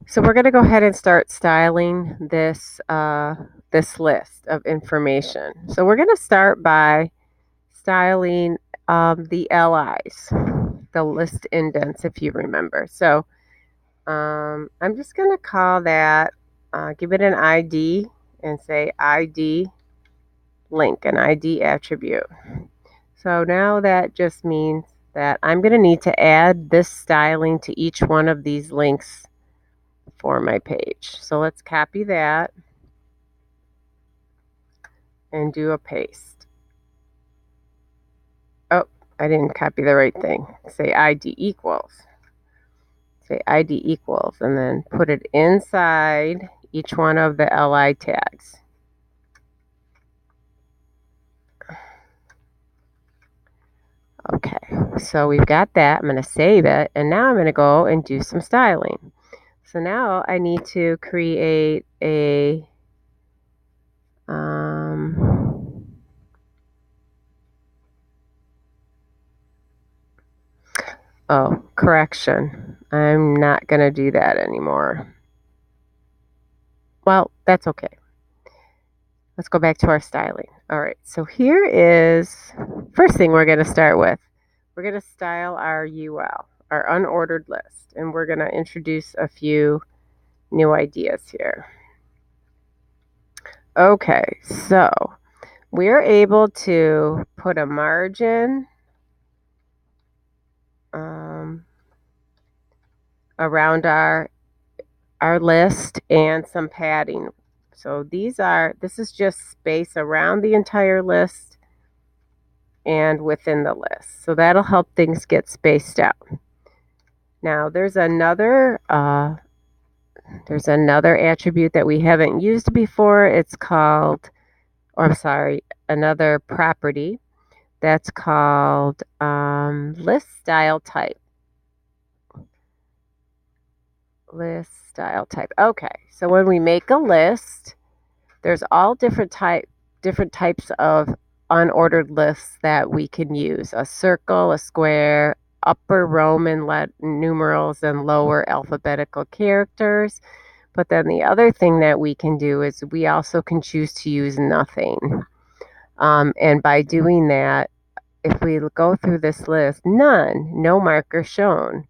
So we're going to go ahead and start styling this this list of information. So we're going to start by styling the LIs, the list indents, if you remember. So I'm just going to call that, give it an ID and say ID link, an ID attribute. So now that just means that I'm going to need to add this styling to each one of these links for my page. So let's copy that and do a paste. Oh, I didn't copy the right thing. Say ID equals. Say ID equals and then put it inside each one of the LI tags. Okay, so we've got that. I'm going to save it, and now I'm going to go and do some styling. So now I need to create a oh, correction. I'm not going to do that anymore. Well, that's okay. Let's go back to our styling. All right, so here is first thing we're going to start with. We're going to style our UL, our unordered list, and we're going to introduce a few new ideas here. Okay, so we're able to put a margin around our list and some padding. So this is just space around the entire list and within the list. So that'll help things get spaced out. Now there's another attribute that we haven't used before. It's called, or I'm sorry, another property that's called list style type. List style type. Okay, so when we make a list, there's all different types of unordered lists that we can use: a circle, a square, upper Roman numerals, and lower alphabetical characters. But then the other thing that we can do is we also can choose to use nothing. And by doing that, if we go through this list, none, no marker shown.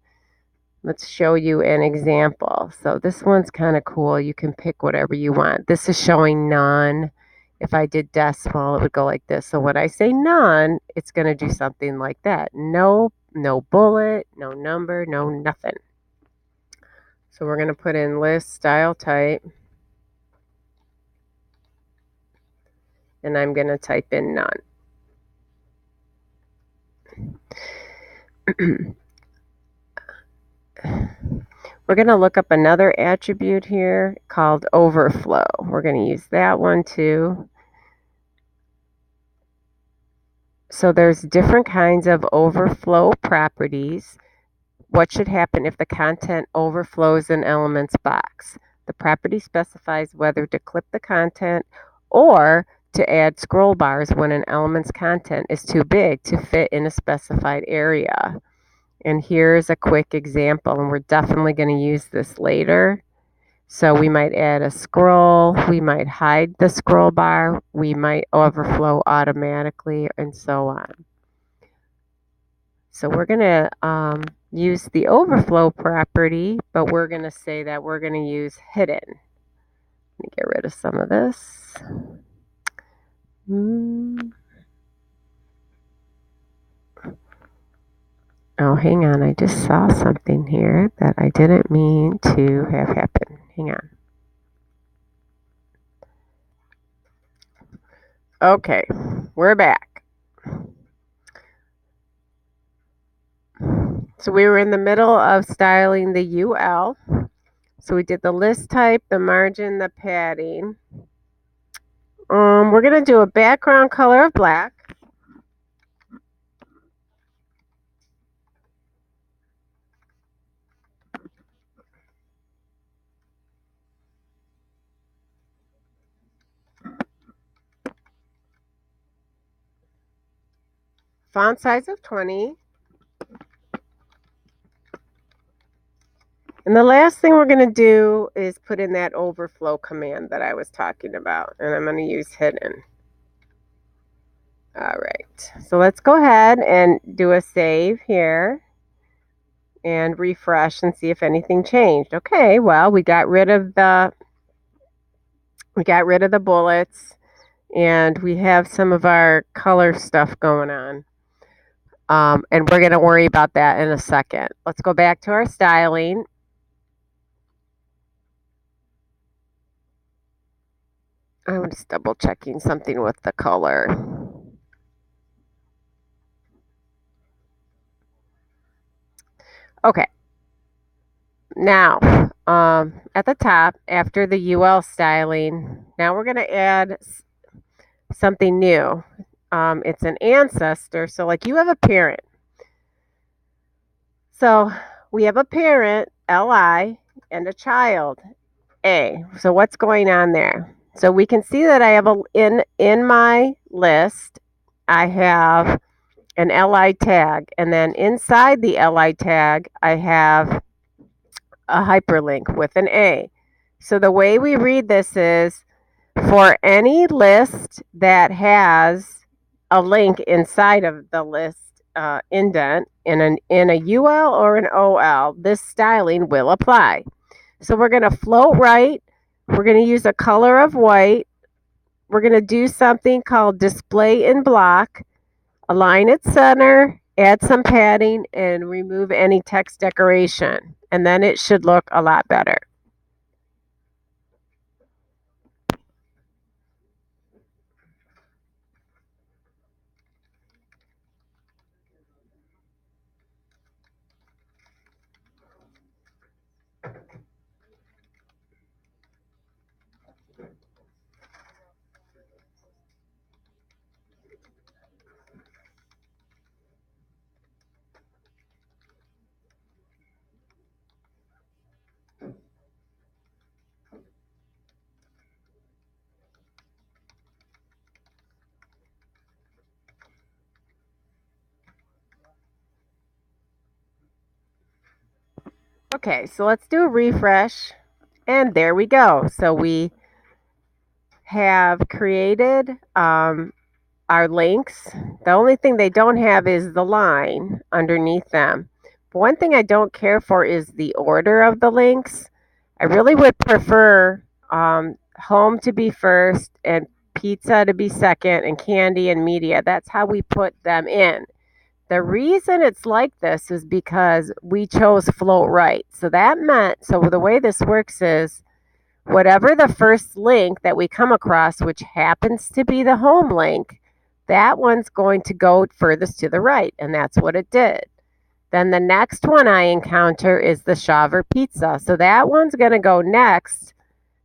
Let's show you an example. So this one's kind of cool. You can pick whatever you want. This is showing none. If I did decimal, it would go like this. So when I say none, it's going to do something like that. No bullet, no number, no nothing. So we're going to put in list style type. And I'm going to type in none. We're going to look up another attribute here called overflow. We're going to use that one too. So there's different kinds of overflow properties. What should happen if the content overflows an element's box? The property specifies whether to clip the content or to add scroll bars when an element's content is too big to fit in a specified area. And here's a quick example, and we're definitely going to use this later. So we might add a scroll, we might hide the scroll bar, we might overflow automatically, and so on. So we're going to use the overflow property, but we're going to say that we're going to use hidden. Let me get rid of some of this. Oh, hang on. I just saw something here that I didn't mean to have happen. Hang on. Okay, we're back. So we were in the middle of styling the UL. So we did the list type, the margin, the padding. We're going to do a background color of black. Font size of 20. And the last thing we're going to do is put in that overflow command that I was talking about. And I'm going to use hidden. All right. So let's go ahead and do a save here. And refresh and see if anything changed. Okay, well, we got rid of the bullets, and we have some of our color stuff going on. And we're going to worry about that in a second. Let's go back to our styling. I'm just double checking something with the color. Okay. Now, at the top, after the UL styling, now we're going to add something new. It's an ancestor. So like you have a parent. So we have a parent, LI, and a child, A. So what's going on there? So we can see that I have in my list, I have an LI tag. And then inside the LI tag, I have a hyperlink with an A. So the way we read this is for any list that has a link inside of the list indent in a UL or an OL, this styling will apply. So we're going to float right. We're going to use a color of white. We're going to do something called display in block, align its center, add some padding, and remove any text decoration. And then it should look a lot better. Okay, so let's do a refresh. And there we go. So we have created our links. The only thing they don't have is the line underneath them. But one thing I don't care for is the order of the links. I really would prefer home to be first and pizza to be second and candy and media. That's how we put them in. The reason it's like this is because we chose float right. So that meant, so the way this works is whatever the first link that we come across, which happens to be the home link, that one's going to go furthest to the right, and that's what it did. Then the next one I encounter is the Shaver Pizza. So that one's going to go next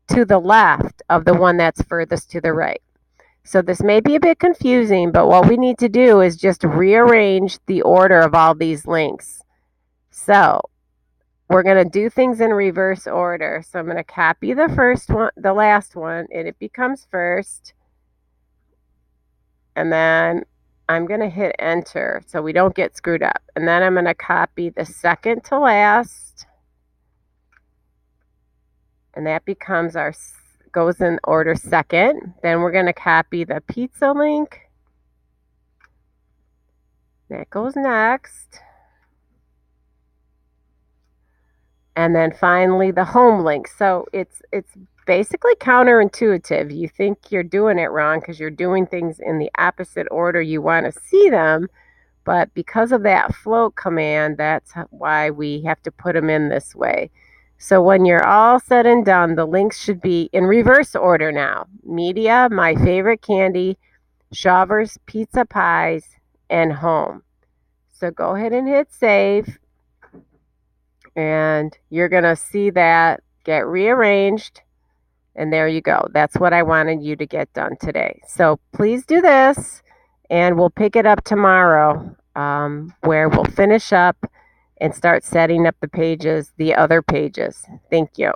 to the left of the one that's furthest to the right. So this may be a bit confusing, but what we need to do is just rearrange the order of all these links. So we're going to do things in reverse order. So I'm going to copy the first one, the last one, and it becomes first. And then I'm going to hit enter so we don't get screwed up. And then I'm going to copy the second to last. And that becomes our, goes in order second. Then we're going to copy the pizza link. That goes next. And then finally the home link. So it's basically counterintuitive. You think you're doing it wrong because you're doing things in the opposite order you want to see them. But because of that float command, that's why we have to put them in this way. So when you're all said and done, the links should be in reverse order now. Media, my favorite candy, Shavers, pizza pies, and home. So go ahead and hit save. And you're going to see that get rearranged. And there you go. That's what I wanted you to get done today. So please do this, and we'll pick it up tomorrow where we'll finish up and start setting up the pages, the other pages. Thank you.